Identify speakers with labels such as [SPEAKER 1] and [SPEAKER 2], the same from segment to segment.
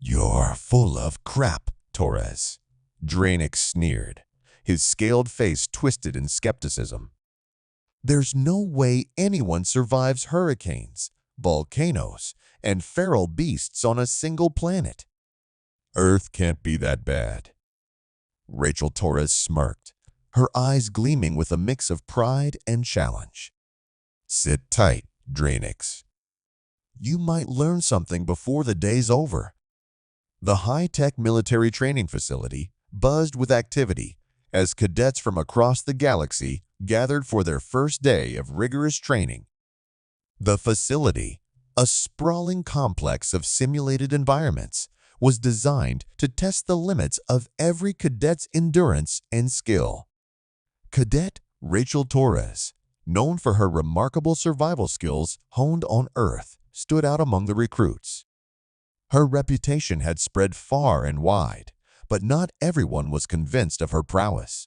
[SPEAKER 1] "You're full of crap, Torres," Dranix sneered, his scaled face twisted in skepticism. "There's no way anyone survives hurricanes, volcanoes, and feral beasts on a single planet. Earth can't be that bad." Rachel Torres smirked, her eyes gleaming with a mix of pride and challenge. "Sit tight, Dranix. You might learn something before the day's over." The high-tech military training facility buzzed with activity as cadets from across the galaxy gathered for their first day of rigorous training. The facility, a sprawling complex of simulated environments, was designed to test the limits of every cadet's endurance and skill. Cadet Rachel Torres, known for her remarkable survival skills honed on Earth, stood out among the recruits. Her reputation had spread far and wide, but not everyone was convinced of her prowess.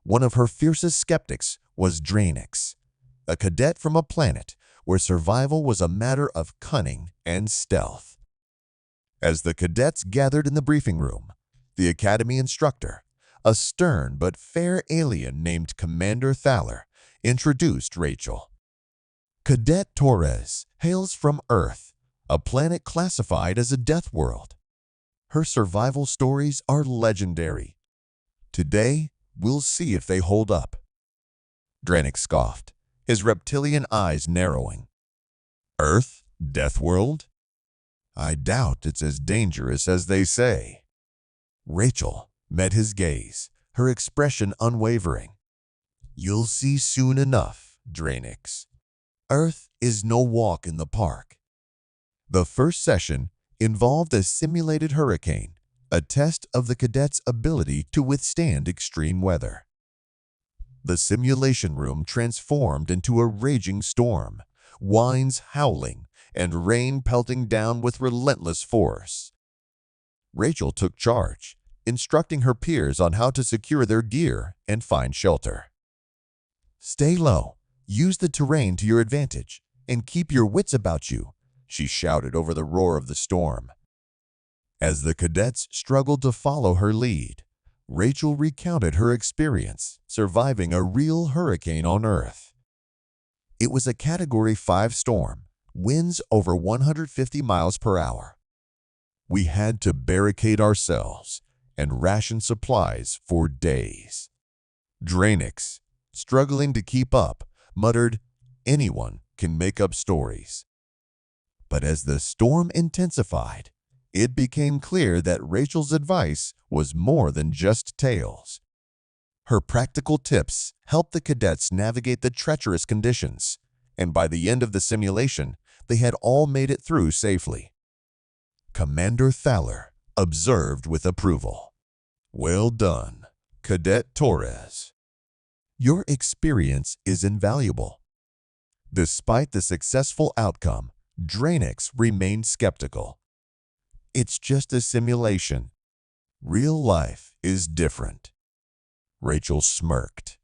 [SPEAKER 1] One of her fiercest skeptics was Dranix, a cadet from a planet where survival was a matter of cunning and stealth. As the cadets gathered in the briefing room, the Academy instructor, a stern but fair alien named Commander Thaler, introduced Rachel. Cadet Torres hails from Earth, a planet classified as a Deathworld. Her survival stories are legendary. Today, we'll see if they hold up." Dranix scoffed, his reptilian eyes narrowing. "Earth? Deathworld? I doubt it's as dangerous as they say." Rachel met his gaze, her expression unwavering. "You'll see soon enough, Dranix. Earth is no walk in the park." The first session involved a simulated hurricane, a test of the cadets' ability to withstand extreme weather. The simulation room transformed into a raging storm, winds howling and rain pelting down with relentless force. Rachel took charge, instructing her peers on how to secure their gear and find shelter. "Stay low, use the terrain to your advantage, and keep your wits about you," she shouted over the roar of the storm. As the cadets struggled to follow her lead, Rachel recounted her experience surviving a real hurricane on Earth. It was a Category 5 storm, winds over 150 miles per hour. "We had to barricade ourselves and ration supplies for days." Dranix, struggling to keep up, muttered, "Anyone can make up stories." But as the storm intensified, it became clear that Rachel's advice was more than just tales. Her practical tips helped the cadets navigate the treacherous conditions, and by the end of the simulation, they had all made it through safely. Commander Thaler observed with approval. "Well done, Cadet Torres. Your experience is invaluable." Despite the successful outcome, Dranix remained skeptical. "It's just a simulation. Real life is different." Rachel smirked.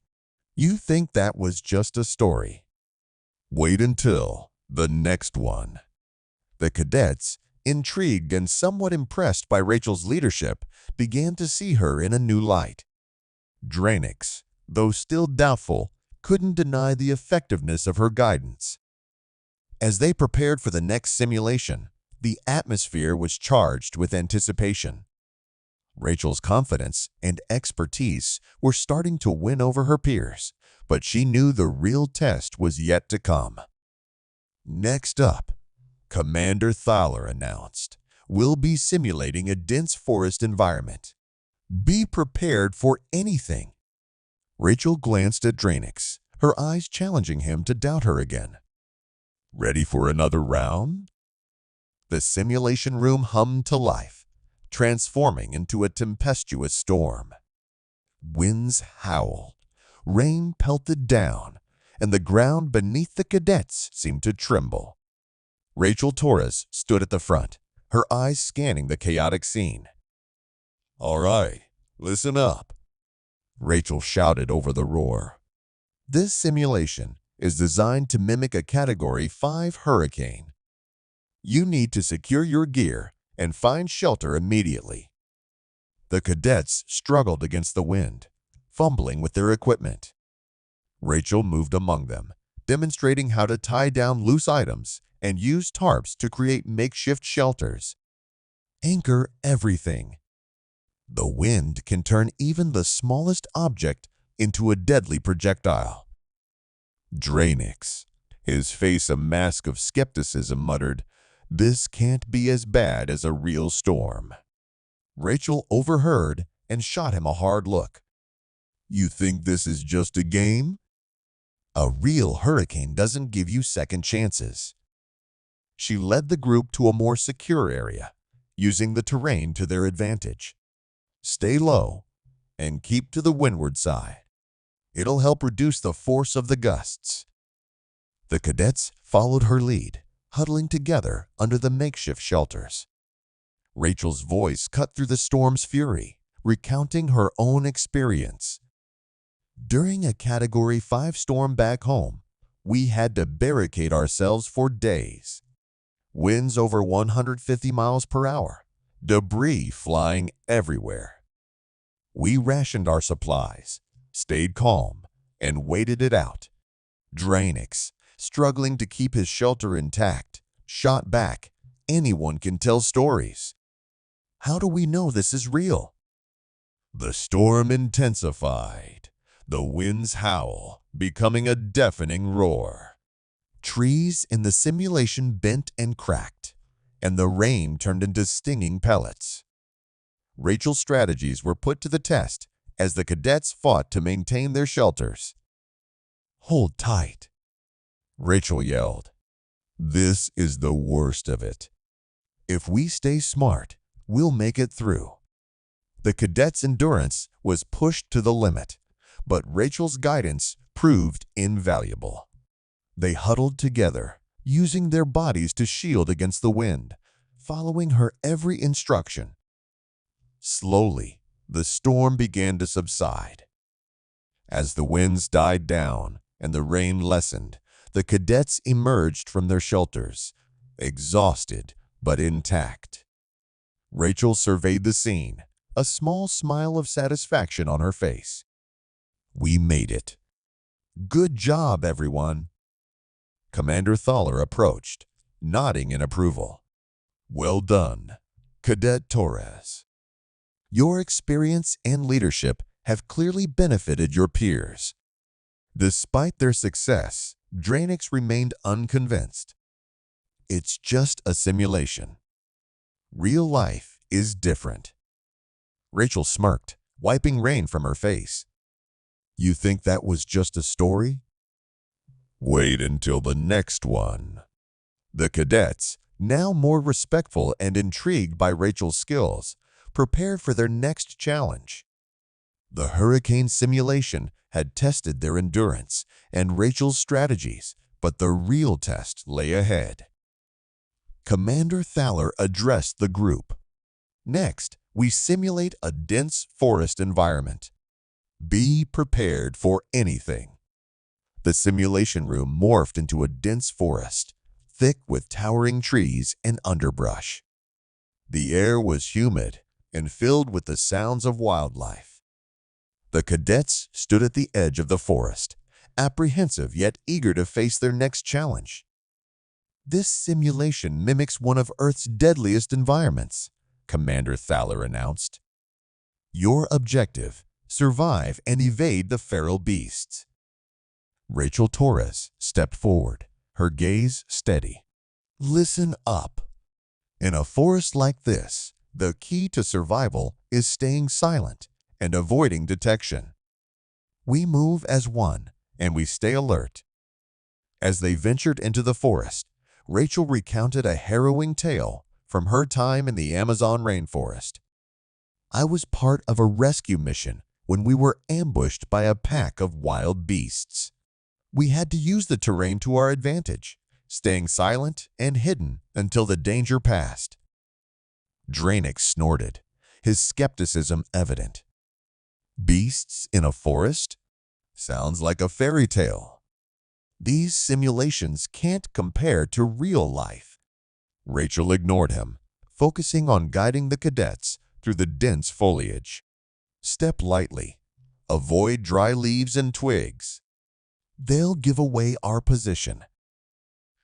[SPEAKER 1] "You think that was just a story? Wait until the next one." The cadets, intrigued and somewhat impressed by Rachel's leadership, began to see her in a new light. Dranix, though still doubtful, couldn't deny the effectiveness of her guidance. As they prepared for the next simulation, the atmosphere was charged with anticipation. Rachel's confidence and expertise were starting to win over her peers, but she knew the real test was yet to come. "Next up," Commander Thaler announced, "we'll be simulating a dense forest environment. Be prepared for anything." Rachel glanced at Dranix, her eyes challenging him to doubt her again. "Ready for another round?" The simulation room hummed to life, transforming into a tempestuous storm. Winds howled, rain pelted down, and the ground beneath the cadets seemed to tremble. Rachel Torres stood at the front, her eyes scanning the chaotic scene. "All right, listen up," Rachel shouted over the roar. "This simulation is designed to mimic a Category 5 hurricane. You need to secure your gear and find shelter immediately. The cadets struggled against the wind, fumbling with their equipment. Rachel moved among them, demonstrating how to tie down loose items and use tarps to create makeshift shelters. Anchor everything. The wind can turn even the smallest object into a deadly projectile. Dranix, his face a mask of skepticism, muttered, "This can't be as bad as a real storm." Rachel overheard and shot him a hard look. "You think this is just a game?" A real hurricane doesn't give you second chances. She led the group to a more secure area, using the terrain to their advantage. Stay low and keep to the windward side. It'll help reduce the force of the gusts. The cadets followed her lead, huddling together under the makeshift shelters. Rachel's voice cut through the storm's fury, recounting her own experience. "During a Category 5 storm back home, we had to barricade ourselves for days. Winds over 150 miles per hour, debris flying everywhere. We rationed our supplies, stayed calm, and waited it out." Dranix, struggling to keep his shelter intact, shot back, "Anyone can tell stories. How do we know this is real?" The storm intensified. The winds howl, becoming a deafening roar. Trees in the simulation bent and cracked, and the rain turned into stinging pellets. Rachel's strategies were put to the test as the cadets fought to maintain their shelters. "Hold tight," Rachel yelled. "This is the worst of it. If we stay smart, we'll make it through." The cadets' endurance was pushed to the limit, but Rachel's guidance proved invaluable. They huddled together, using their bodies to shield against the wind, following her every instruction. Slowly, the storm began to subside. As the winds died down and the rain lessened, the cadets emerged from their shelters, exhausted but intact. Rachel surveyed the scene, a small smile of satisfaction on her face. "We made it. Good job, everyone." Commander Thaler approached, nodding in approval. "Well done, Cadet Torres. Your experience and leadership have clearly benefited your peers." Despite their success, Dranix remained unconvinced. "It's just a simulation. Real life is different." Rachel smirked, wiping rain from her face. "You think that was just a story? Wait until the next one." The cadets, now more respectful and intrigued by Rachel's skills, prepared for their next challenge. The hurricane simulation had tested their endurance and Rachel's strategies, but the real test lay ahead. Commander Thaler addressed the group. "Next, we simulate a dense forest environment. Be prepared for anything." The simulation room morphed into a dense forest, thick with towering trees and underbrush. The air was humid and filled with the sounds of wildlife. The cadets stood at the edge of the forest, apprehensive yet eager to face their next challenge. "This simulation mimics one of Earth's deadliest environments," Commander Thaler announced. "Your objective: survive and evade the feral beasts." Rachel Torres stepped forward, her gaze steady. "Listen up. In a forest like this, the key to survival is staying silent and avoiding detection. We move as one, and we stay alert." As they ventured into the forest, Rachel recounted a harrowing tale from her time in the Amazon rainforest. "I was part of a rescue mission when we were ambushed by a pack of wild beasts. We had to use the terrain to our advantage, staying silent and hidden until the danger passed." Dranix snorted, his skepticism evident. "Beasts in a forest? Sounds like a fairy tale. These simulations can't compare to real life." Rachel ignored him, focusing on guiding the cadets through the dense foliage. Step lightly. Avoid dry leaves and twigs. They'll give away our position.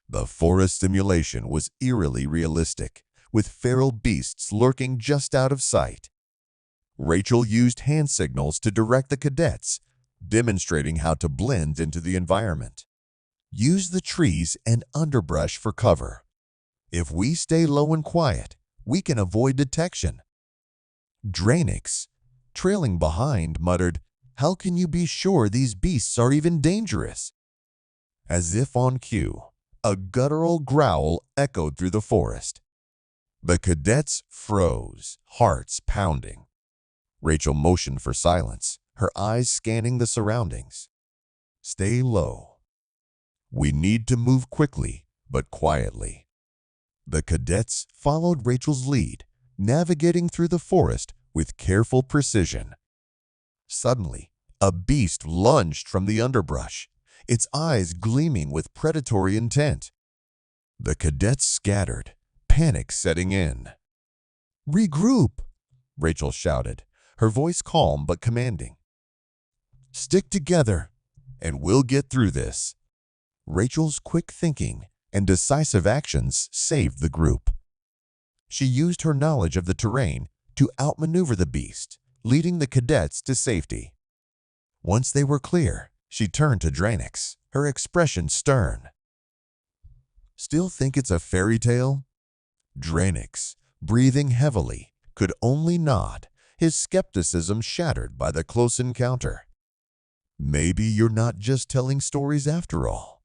[SPEAKER 1] The forest simulation was eerily realistic, with feral beasts lurking just out of sight. Rachel used hand signals to direct the cadets, demonstrating how to blend into the environment. Use the trees and underbrush for cover. If we stay low and quiet, we can avoid detection. Dranix, trailing behind, muttered, "How can you be sure these beasts are even dangerous?" As if on cue, a guttural growl echoed through the forest. The cadets froze, hearts pounding. Rachel motioned for silence, her eyes scanning the surroundings. Stay low. We need to move quickly, but quietly. The cadets followed Rachel's lead, navigating through the forest with careful precision. Suddenly, a beast lunged from the underbrush, its eyes gleaming with predatory intent. The cadets scattered, panic setting in. "Regroup!" Rachel shouted, her voice calm but commanding. "Stick together, and we'll get through this." Rachel's quick thinking and decisive actions saved the group. She used her knowledge of the terrain to outmaneuver the beast, leading the cadets to safety. Once they were clear, she turned to Dranix, her expression stern. "Still think it's a fairy tale?" Dranix, breathing heavily, could only nod, his skepticism shattered by the close encounter. "Maybe you're not just telling stories after all."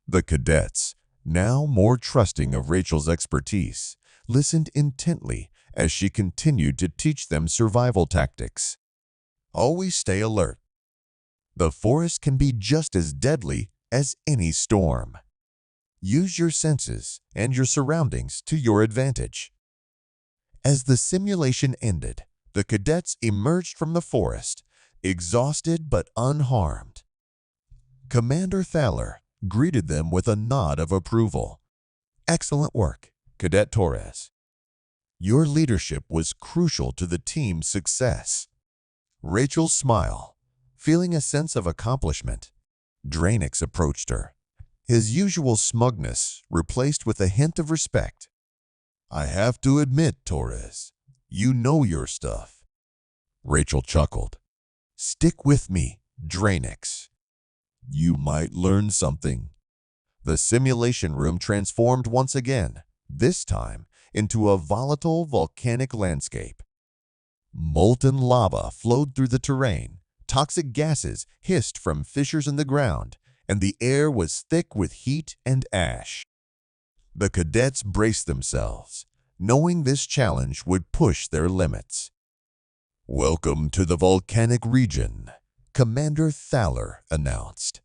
[SPEAKER 1] The cadets, now more trusting of Rachel's expertise, listened intently as she continued to teach them survival tactics. Always stay alert. The forest can be just as deadly as any storm. Use your senses and your surroundings to your advantage. As the simulation ended, the cadets emerged from the forest, exhausted but unharmed. Commander Thaler greeted them with a nod of approval. "Excellent work, Cadet Torres. Your leadership was crucial to the team's success." Rachel smiled, feeling a sense of accomplishment. Dranix approached her, his usual smugness replaced with a hint of respect. "I have to admit, Torres, you know your stuff." Rachel chuckled. "Stick with me, Dranix. You might learn something." The simulation room transformed once again, this time into a volatile volcanic landscape. Molten lava flowed through the terrain, toxic gases hissed from fissures in the ground, and the air was thick with heat and ash. The cadets braced themselves, knowing this challenge would push their limits. "Welcome to the volcanic region," Commander Thaler announced.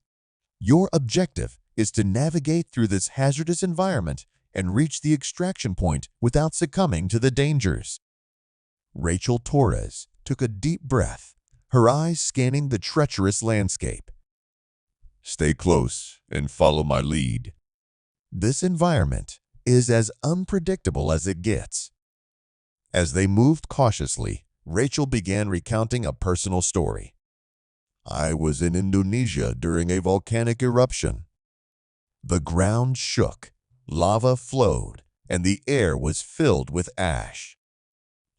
[SPEAKER 1] "Your objective is to navigate through this hazardous environment and reach the extraction point without succumbing to the dangers." Rachel Torres took a deep breath, her eyes scanning the treacherous landscape. "Stay close and follow my lead." This environment is as unpredictable as it gets. As they moved cautiously, Rachel began recounting a personal story. "I was in Indonesia during a volcanic eruption. The ground shook, lava flowed, and the air was filled with ash.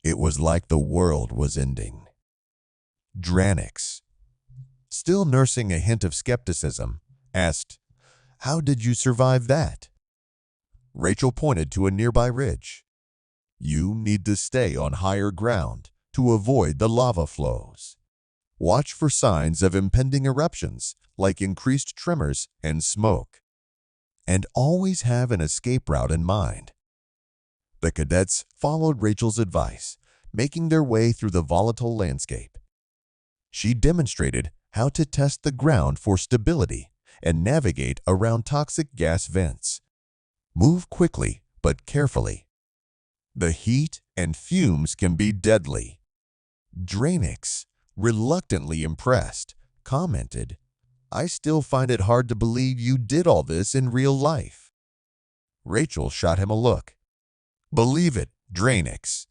[SPEAKER 1] It was like the world was ending." Dranix, still nursing a hint of skepticism, asked, "How did you survive that?" Rachel pointed to a nearby ridge. "You need to stay on higher ground to avoid the lava flows. Watch for signs of impending eruptions like increased tremors and smoke. And always have an escape route in mind." The cadets followed Rachel's advice, making their way through the volatile landscape. She demonstrated how to test the ground for stability and navigate around toxic gas vents. Move quickly but carefully. The heat and fumes can be deadly. Dranix, reluctantly impressed, commented, "I still find it hard to believe you did all this in real life." Rachel shot him a look. Believe it, Dranix.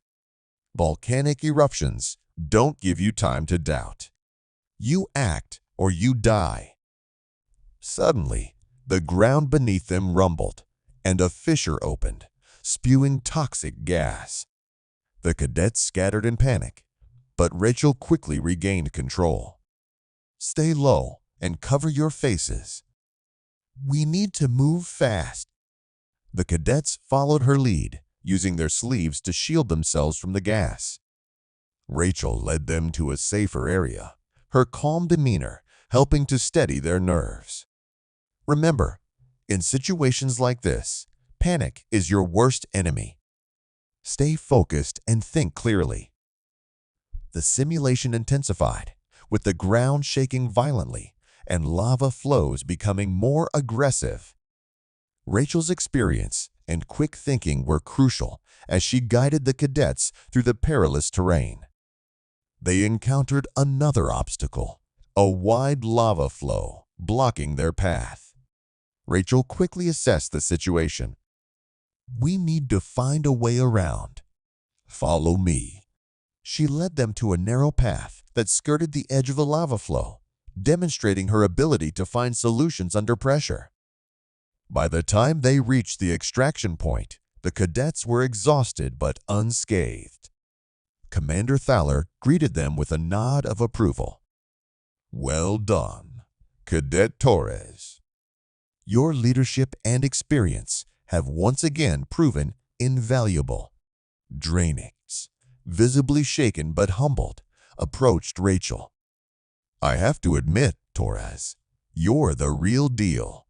[SPEAKER 1] Volcanic eruptions don't give you time to doubt. You act or you die. Suddenly, the ground beneath them rumbled, and a fissure opened, spewing toxic gas. The cadets scattered in panic, but Rachel quickly regained control. Stay low and cover your faces. We need to move fast. The cadets followed her lead, using their sleeves to shield themselves from the gas. Rachel led them to a safer area, her calm demeanor helping to steady their nerves. Remember, in situations like this, panic is your worst enemy. Stay focused and think clearly. The simulation intensified, with the ground shaking violently and lava flows becoming more aggressive. Rachel's experience and quick thinking were crucial as she guided the cadets through the perilous terrain. They encountered another obstacle, a wide lava flow blocking their path. Rachel quickly assessed the situation. We need to find a way around. Follow me. She led them to a narrow path that skirted the edge of the lava flow, demonstrating her ability to find solutions under pressure. By the time they reached the extraction point, the cadets were exhausted but unscathed. Commander Thaler greeted them with a nod of approval. Well done, Cadet Torres. Your leadership and experience have once again proven invaluable. Dranix, visibly shaken but humbled, approached Rachel. I have to admit, Torres, you're the real deal.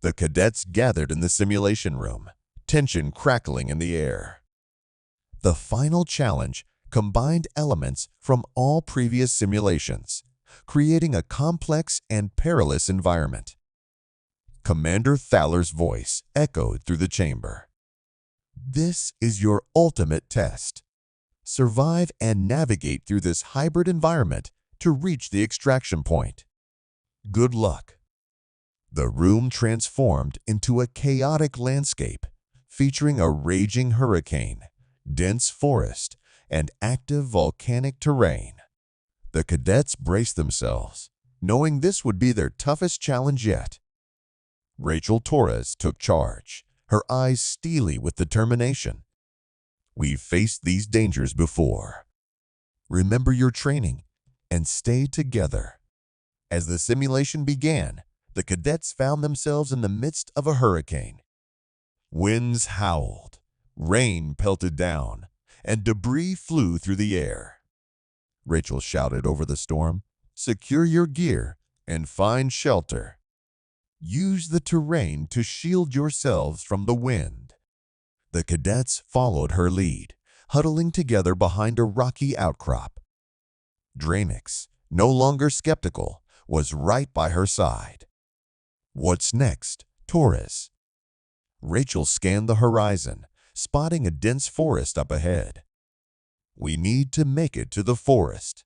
[SPEAKER 1] The cadets gathered in the simulation room, tension crackling in the air. The final challenge combined elements from all previous simulations, creating a complex and perilous environment. Commander Thaler's voice echoed through the chamber. This is your ultimate test. Survive and navigate through this hybrid environment to reach the extraction point. Good luck. The room transformed into a chaotic landscape, featuring a raging hurricane, dense forest, and active volcanic terrain. The cadets braced themselves, knowing this would be their toughest challenge yet. Rachel Torres took charge, her eyes steely with determination. We've faced these dangers before. Remember your training and stay together. As the simulation began, the cadets found themselves in the midst of a hurricane. Winds howled, rain pelted down, and debris flew through the air. Rachel shouted over the storm, "Secure your gear and find shelter. Use the terrain to shield yourselves from the wind." The cadets followed her lead, huddling together behind a rocky outcrop. Dranix, no longer skeptical, was right by her side. What's next, Torres? Rachel scanned the horizon, spotting a dense forest up ahead. We need to make it to the forest.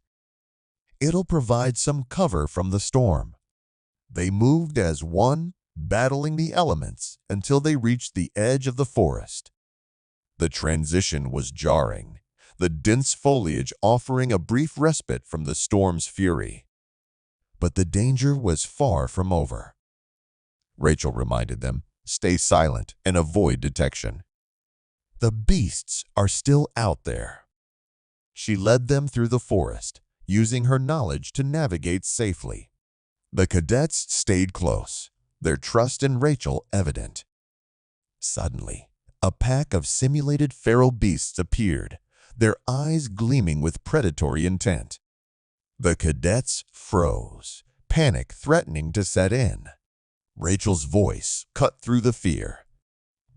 [SPEAKER 1] It'll provide some cover from the storm. They moved as one, battling the elements until they reached the edge of the forest. The transition was jarring, the dense foliage offering a brief respite from the storm's fury. But the danger was far from over. Rachel reminded them, stay silent and avoid detection. The beasts are still out there. She led them through the forest, using her knowledge to navigate safely. The cadets stayed close, their trust in Rachel evident. Suddenly, a pack of simulated feral beasts appeared, their eyes gleaming with predatory intent. The cadets froze, panic threatening to set in. Rachel's voice cut through the fear.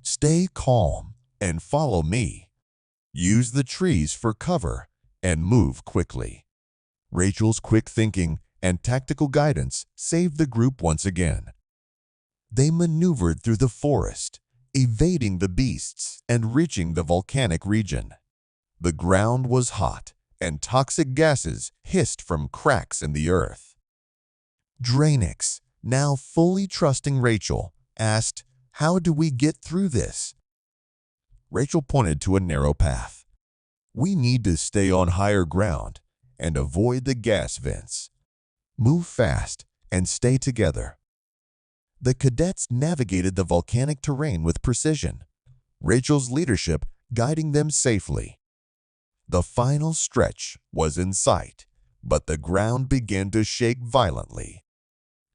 [SPEAKER 1] Stay calm and follow me. Use the trees for cover and move quickly. Rachel's quick thinking and tactical guidance saved the group once again. They maneuvered through the forest, evading the beasts and reaching the volcanic region. The ground was hot, and toxic gases hissed from cracks in the earth. Dranix, now fully trusting Rachel, asked, "How do we get through this?" Rachel pointed to a narrow path. "We need to stay on higher ground and avoid the gas vents. Move fast and stay together." The cadets navigated the volcanic terrain with precision, Rachel's leadership guiding them safely. The final stretch was in sight, but the ground began to shake violently.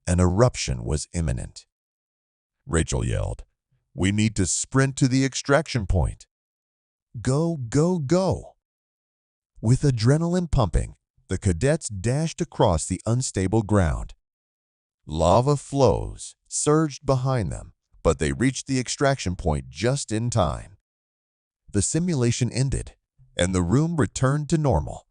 [SPEAKER 1] An eruption was imminent. Rachel yelled, "We need to sprint to the extraction point. Go, go, go." With adrenaline pumping, the cadets dashed across the unstable ground. Lava flows surged behind them, but they reached the extraction point just in time. The simulation ended, and the room returned to normal.